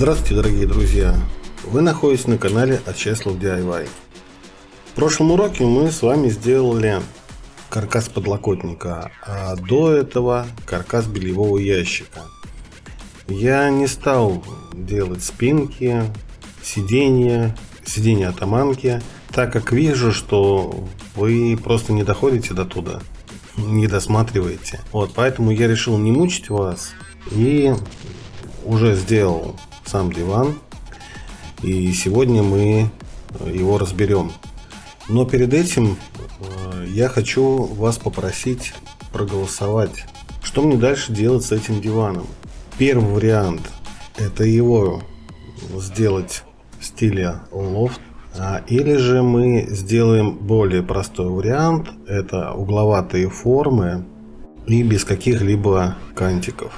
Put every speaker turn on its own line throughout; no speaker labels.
Здравствуйте, дорогие друзья! Вы находитесь на канале Отчеслав DIY. В прошлом уроке мы с вами сделали каркас подлокотника, а до этого каркас бельевого ящика. Я не стал делать спинки, сиденья атаманки, так как вижу, что вы просто не доходите до туда, не досматриваете. Поэтому я решил не мучить вас и уже сделал сам диван, и сегодня мы его разберем. Но перед этим я хочу вас попросить проголосовать, что мне дальше делать с этим диваном. Первый вариант — это его сделать в стиле лофт, или же мы сделаем более простой вариант, это угловатые формы и без каких-либо кантиков.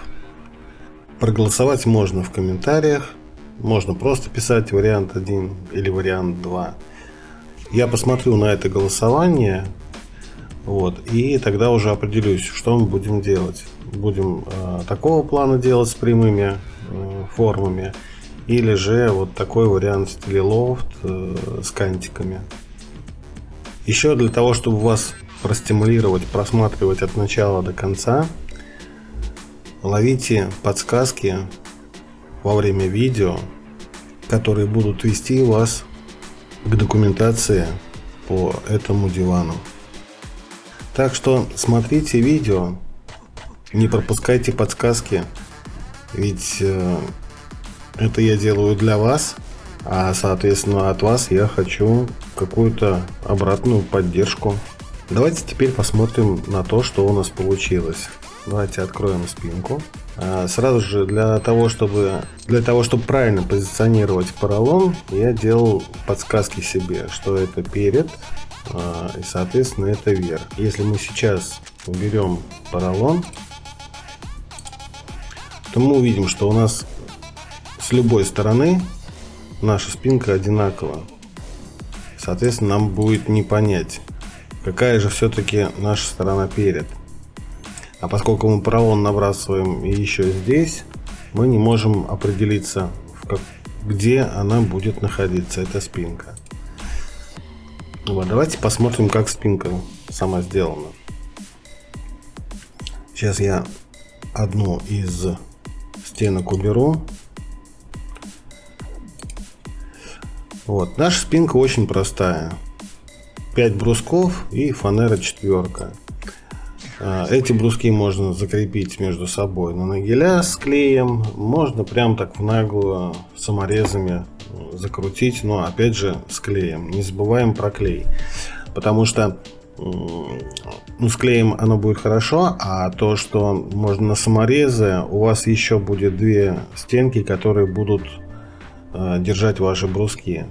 Проголосовать можно в комментариях, можно просто писать вариант 1 или вариант 2. Я посмотрю на это голосование, и тогда уже определюсь, что мы будем делать. Будем такого плана делать с прямыми формами, или же вот такой вариант в стиле лофт с кантиками. Еще для того, чтобы вас простимулировать, просматривать от начала до конца, ловите подсказки во время видео, которые будут вести вас к документации по этому дивану. Так что смотрите видео, не пропускайте подсказки, ведь это я делаю для вас, а соответственно от вас я хочу какую-то обратную поддержку. Давайте теперь посмотрим на то, что у нас получилось. Давайте откроем спинку. Сразу же для того, чтобы правильно позиционировать поролон, я делал подсказки себе, что это перед и соответственно это верх. Если мы сейчас уберем поролон, то мы увидим, что у нас с любой стороны наша спинка одинакова. Соответственно, нам будет не понять, какая же все-таки наша сторона перед. А поскольку мы поролон набрасываем еще здесь, мы не можем определиться, где она будет находиться, эта спинка. Давайте посмотрим, как спинка сама сделана. Сейчас я одну из стенок уберу. Наша спинка очень простая. 5 брусков и фанера 4. Эти бруски можно закрепить между собой на нагеля с клеем, можно прям так в наглую саморезами закрутить, но опять же с клеем. Не забываем про клей, потому что с клеем оно будет хорошо, а то, что можно на саморезы, у вас еще будет 2 стенки, которые будут держать ваши бруски.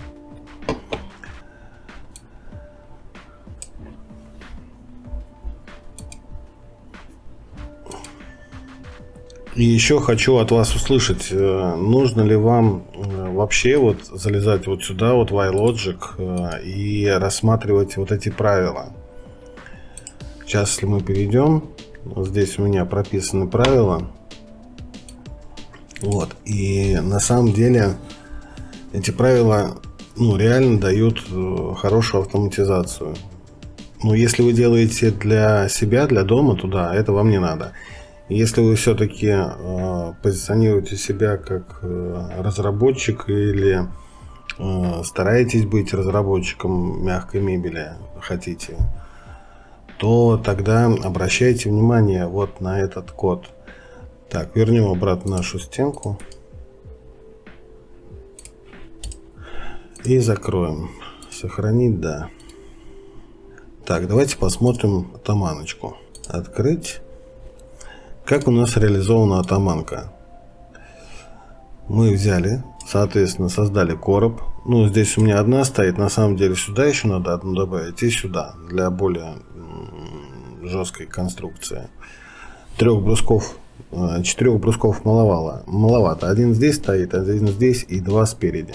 И еще хочу от вас услышать, нужно ли вам вообще залезать сюда, в iLogic, и рассматривать эти правила. Сейчас, если мы перейдем, здесь у меня прописаны правила. И на самом деле эти правила реально дают хорошую автоматизацию. Но если вы делаете для себя, для дома, то да, это вам не надо. Если вы все-таки позиционируете себя как разработчик или стараетесь быть разработчиком мягкой мебели, хотите, то тогда обращайте внимание на этот код. Так, вернем обратно нашу стенку и закроем. Сохранить, да. Так, давайте посмотрим атаманочку. Открыть. Как у нас реализована атаманка? Мы взяли, соответственно, создали короб. Здесь у меня одна стоит. На самом деле сюда еще надо одну добавить и сюда, для более жесткой конструкции. 4 брусков маловато. Один здесь стоит, один здесь и 2 спереди.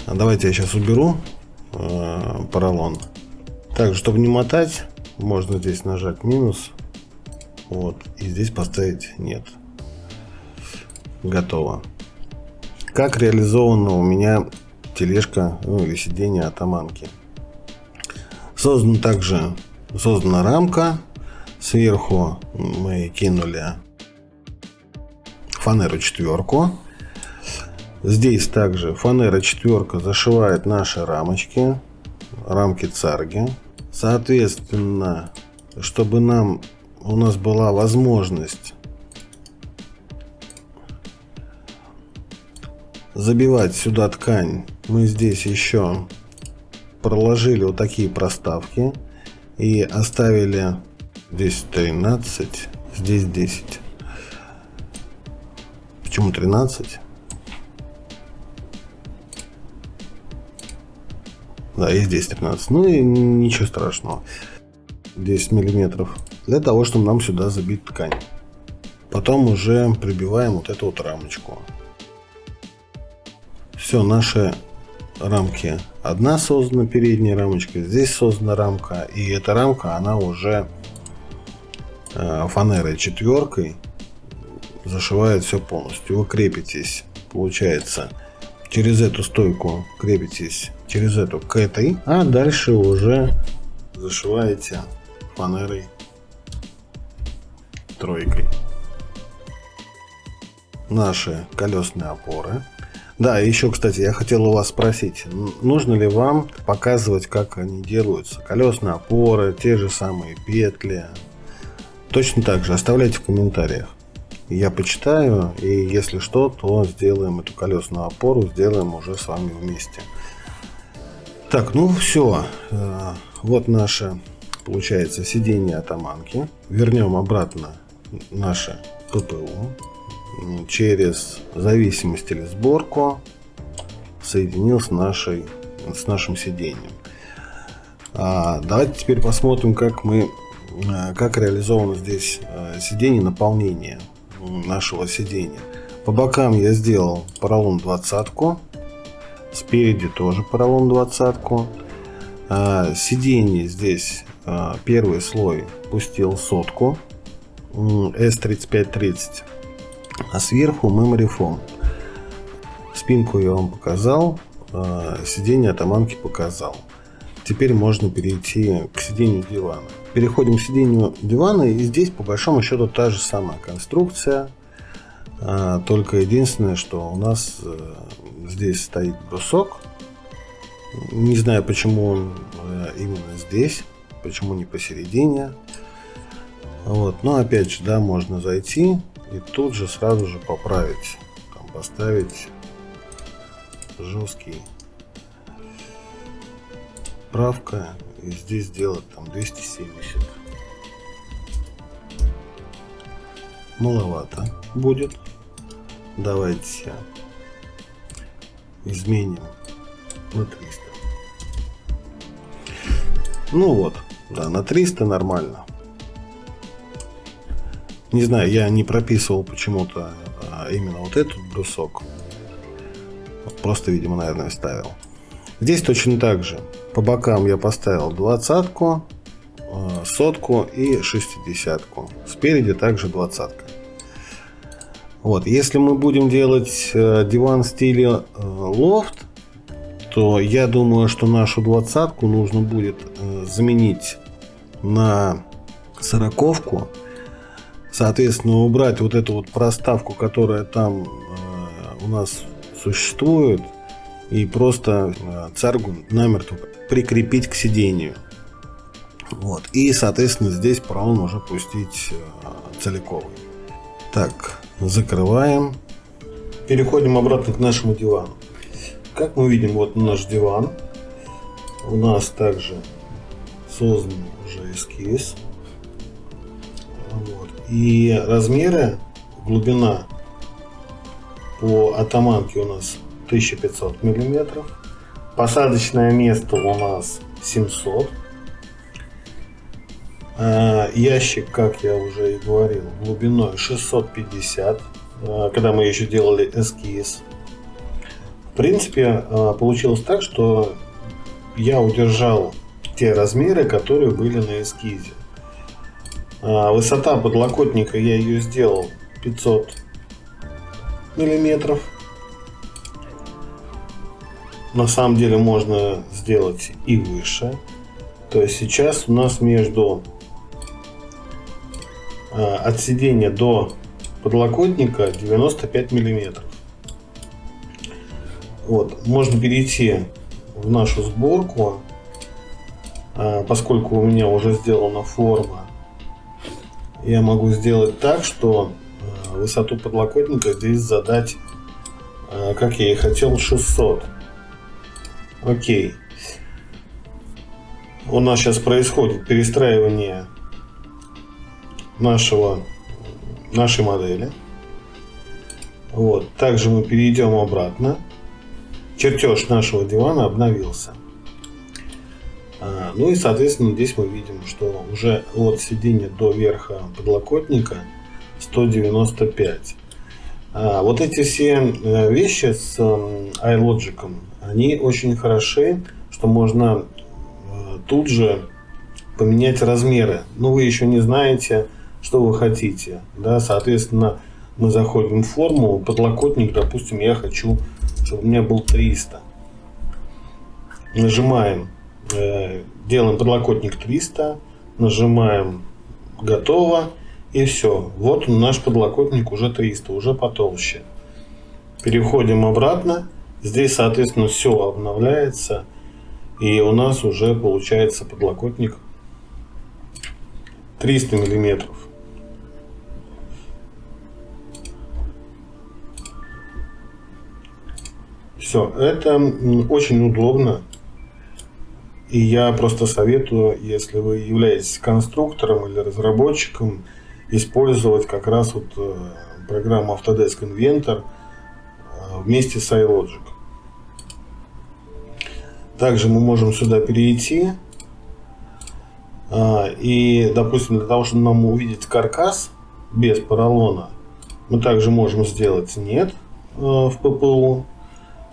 Давайте я сейчас уберу поролон. Так, чтобы не мотать, можно здесь нажать минус. И здесь поставить нет. готово. Как реализована у меня тележка, или сиденье атаманки. Создана рамка. Сверху мы кинули фанеру 4. Здесь также фанера 4 зашивает наши рамочки, рамки царги. Соответственно, чтобы у нас была возможность забивать сюда ткань, мы здесь еще проложили вот такие проставки и оставили здесь 13, здесь 10. Почему 13? Да, и здесь 13. Ну и ничего страшного. 10 миллиметров. Для того, чтобы нам сюда забить ткань. Потом уже прибиваем вот эту вот рамочку. Все, наши рамки. Одна создана передняя рамочка. Здесь создана рамка. И эта рамка, она уже фанерой 4 зашивает все полностью. Вы крепитесь, получается, через эту стойку, крепитесь через эту к этой, а дальше уже зашиваете фанерой 3. Наши колесные опоры. Да, еще, кстати, я хотел у вас спросить, нужно ли вам показывать, как они делаются? Колесные опоры, те же самые петли. Точно так же оставляйте в комментариях. Я почитаю, и если что, то сделаем эту колесную опору, сделаем уже с вами вместе. Так, ну все. Вот наше, получается, сиденье атаманки. Вернем обратно наше ППУ. Через зависимость или сборку соединил с нашим сиденьем. Давайте теперь посмотрим, как реализовано здесь сиденье, наполнение нашего сиденья. По бокам я сделал поролон 20, спереди тоже поролон 20. Сиденье здесь первый слой пустил 100 S3530, а сверху memory foam. Спинку я вам показал, сиденье атаманки показал. Теперь можно перейти к сиденью дивана. Переходим к сиденью дивана, и здесь по большому счету та же самая конструкция, только единственное, что у нас здесь стоит брусок. Не знаю, почему он именно здесь, почему не посередине. Вот. Но опять же, да, можно зайти и тут же сразу же поправить, там, поставить жесткий правка, и здесь сделать там 270. Маловато будет. Давайте изменим на 300. Ну вот, да, на 300 нормально. Не знаю, я не прописывал почему-то именно вот этот брусок. Просто, видимо, наверное, ставил. Здесь точно так же. По бокам я поставил 20, 100 и 60. Спереди также 20. Вот. Если мы будем делать диван в стиле лофт, то я думаю, что нашу 20 нужно будет заменить на 40. Соответственно, убрать вот эту вот проставку, которая там у нас существует, и просто царгу намертво прикрепить к сидению. Вот. И, соответственно, здесь поролон уже пустить целиковый. Так, закрываем. Переходим обратно к нашему дивану. Как мы видим, вот наш диван. У нас также создан уже эскиз. Вот. И размеры, глубина по атаманке у нас 1500 миллиметров. Посадочное место у нас 700. Ящик, как я уже и говорил, глубиной 650, когда мы еще делали эскиз. В принципе, получилось так, что я удержал те размеры, которые были на эскизе. Высота подлокотника я ее сделал 500 миллиметров. На самом деле можно сделать и выше. То есть сейчас у нас между от сидения до подлокотника 95 миллиметров. Вот, можно перейти в нашу сборку, поскольку у меня уже сделана форма. Я могу сделать так, что высоту подлокотника здесь задать, как я и хотел, 600. Окей. У нас сейчас происходит перестраивание нашей модели. Вот. Также мы перейдем обратно. Чертеж нашего дивана обновился. Ну и соответственно здесь мы видим, что уже от сидения до верха подлокотника 195. Вот эти все вещи с iLogic, они очень хороши, что можно тут же поменять размеры. Но вы еще не знаете, что вы хотите. Да? Соответственно, мы заходим в форму, подлокотник, допустим, я хочу, чтобы у меня был 300. Нажимаем, делаем подлокотник 300, нажимаем готово, и все. Вот наш подлокотник уже 300, уже потолще. Переходим обратно. Здесь, соответственно, все обновляется. И у нас уже получается подлокотник 300 миллиметров. Все, это очень удобно. И я просто советую, если вы являетесь конструктором или разработчиком, использовать как раз вот программу Autodesk Inventor вместе с iLogic. Также мы можем сюда перейти. И, допустим, для того, чтобы нам увидеть каркас без поролона, мы также можем сделать нет в ППУ.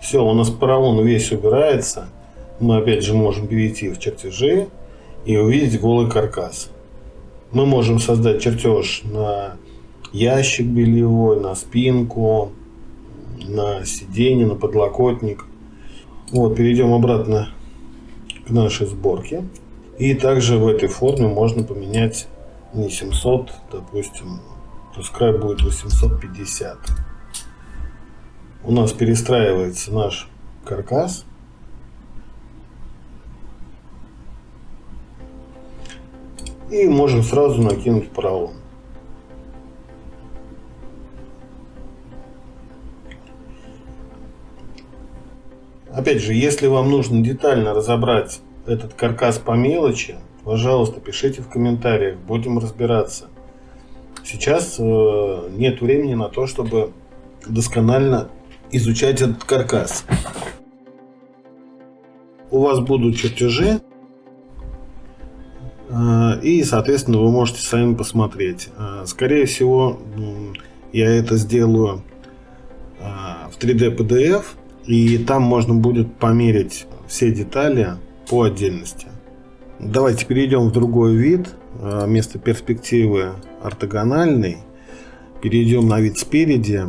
Все, у нас поролон весь убирается. Мы опять же можем перейти в чертежи и увидеть голый каркас. Мы можем создать чертеж на ящик бельевой, на спинку, на сиденье, на подлокотник. Вот, перейдем обратно к нашей сборке. И также в этой форме можно поменять не 700, допустим, пускай будет 850. У нас перестраивается наш каркас. И можем сразу накинуть поролон. Опять же, если вам нужно детально разобрать этот каркас по мелочи, пожалуйста, пишите в комментариях, будем разбираться. Сейчас нет времени на то, чтобы досконально изучать этот каркас. У вас будут чертежи, и, соответственно, вы можете сами посмотреть. Скорее всего, я это сделаю в 3D PDF, и там можно будет померить все детали по отдельности. Давайте перейдем в другой вид. Вместо перспективы ортогональный перейдем на вид спереди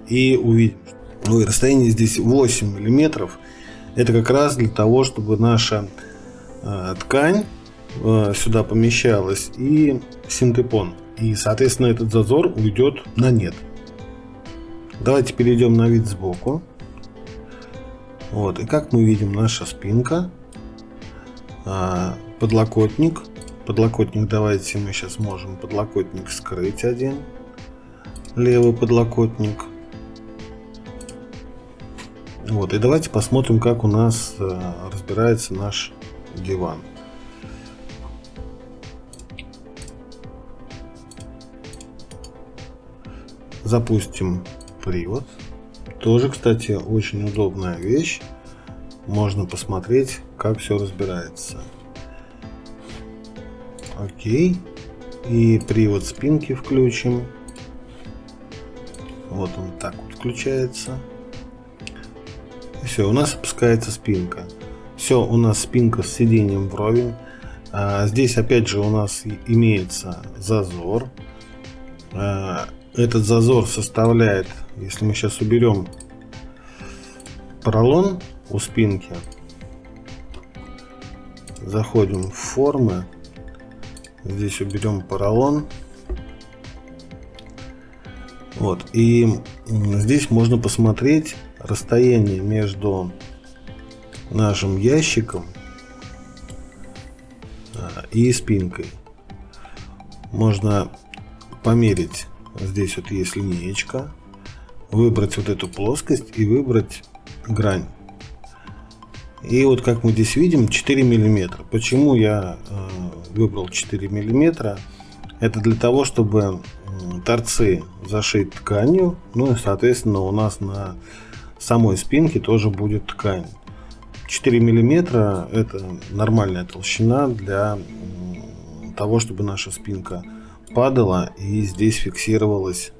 и увидим, что расстояние здесь 8 миллиметров. Это как раз для того, чтобы наша ткань сюда помещалась и синтепон. И, соответственно, этот зазор уйдет на нет. Давайте перейдем на вид сбоку. Вот, и как мы видим, наша спинка, подлокотник. Подлокотник, давайте мы сейчас можем подлокотник скрыть один. Левый подлокотник. Вот, и давайте посмотрим, как у нас разбирается наш диван. Запустим привод. Тоже, кстати, очень удобная вещь. Можно посмотреть, как все разбирается. Окей. И привод спинки включим. Вот он так вот включается. Все, у нас опускается спинка. Все, у нас спинка с сиденьем вровень. Здесь опять же у нас имеется зазор. Этот зазор составляет Если мы сейчас уберем поролон у спинки, заходим в формы, здесь уберем поролон. Вот, и здесь можно посмотреть расстояние между нашим ящиком и спинкой. Можно померить, здесь вот есть линеечка, выбрать вот эту плоскость и выбрать грань. И вот как мы здесь видим, 4 миллиметра. Почему я выбрал 4 миллиметра? Это для того, чтобы торцы зашить тканью, ну и соответственно у нас на самой спинке тоже будет ткань. 4 миллиметра это нормальная толщина для того, чтобы наша спинка падала и здесь фиксировалась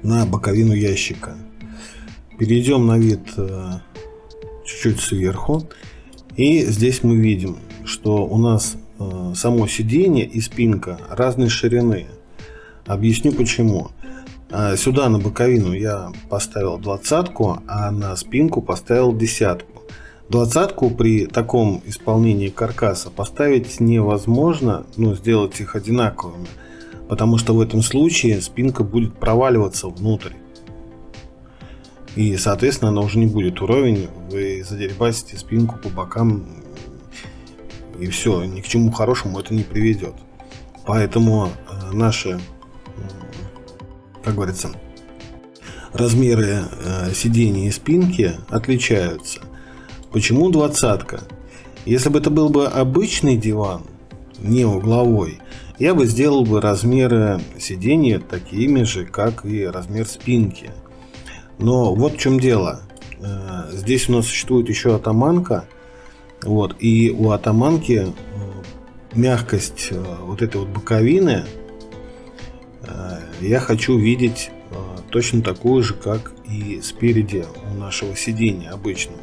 на боковину ящика. Перейдем на вид чуть-чуть сверху, и здесь мы видим, что у нас само сиденье и спинка разной ширины. Объясню почему. Сюда на боковину я поставил 20-ку, а на спинку поставил 10-ку. 20-ку при таком исполнении каркаса поставить невозможно, сделать их одинаковыми, потому что в этом случае спинка будет проваливаться внутрь. И, соответственно, она уже не будет уровень, вы задербасите спинку по бокам, и все, ни к чему хорошему это не приведет. Поэтому наши, как говорится, размеры сидений и спинки отличаются. Почему 20-ка? Если бы это был бы обычный диван, не угловой, я бы сделал бы размеры сидений такими же, как и размер спинки. Но вот в чем дело. Здесь у нас существует еще атаманка. Вот, и у атаманки мягкость вот этой вот боковины я хочу видеть точно такую же, как и спереди у нашего сидения обычного.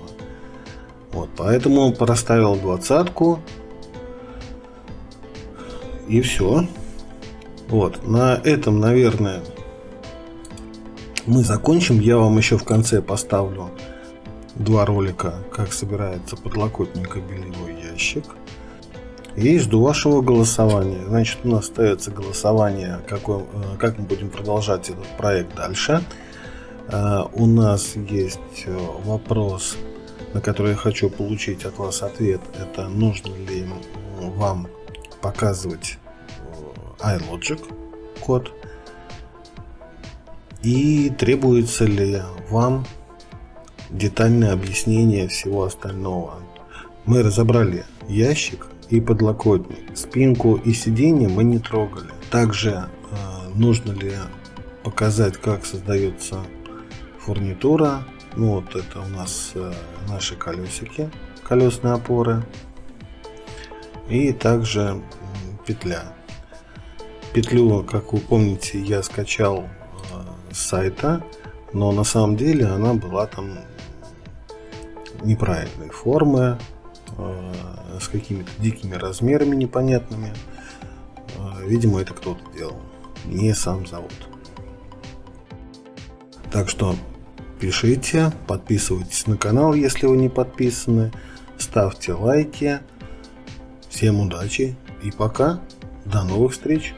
Вот, поэтому проставил 20-ку. И все. Вот, на этом, наверное, мы закончим. Я вам еще в конце поставлю 2 ролика, как собирается подлокотник и бельевой ящик. И жду вашего голосования. Значит, у нас остается голосование, как мы будем продолжать этот проект дальше. У нас есть вопрос, на который я хочу получить от вас ответ. Это нужно ли вам показывать iLogic код? И требуется ли вам детальное объяснение всего остального? Мы разобрали ящик и подлокотник. Спинку и сиденье мы не трогали. Также нужно ли показать, как создается фурнитура. Вот это у нас наши колесики, колесные опоры. И также петля. Петлю, как вы помните, я скачал с сайта, но на самом деле она была там неправильной формы, с какими-то дикими размерами непонятными. Видимо, это кто-то делал, не сам завод. Так что пишите, подписывайтесь на канал, если вы не подписаны, ставьте лайки. Всем удачи и пока, до новых встреч!